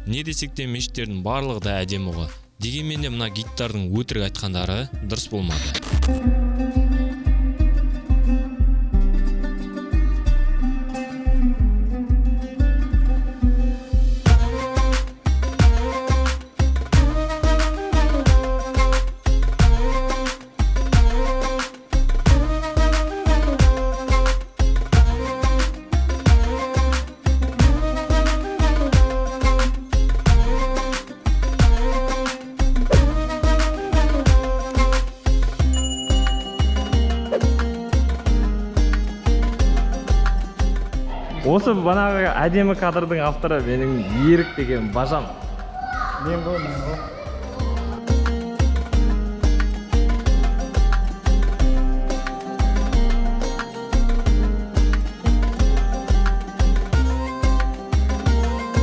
Не десек те мешіттердің барлығы да әдемі ғой. Дегенмен де мына гидтардың өтірік айтқандары дұрыс болмады. Осы банағы әдемі кадрдың авторы менің Ерік деген бажам. Мен ғой.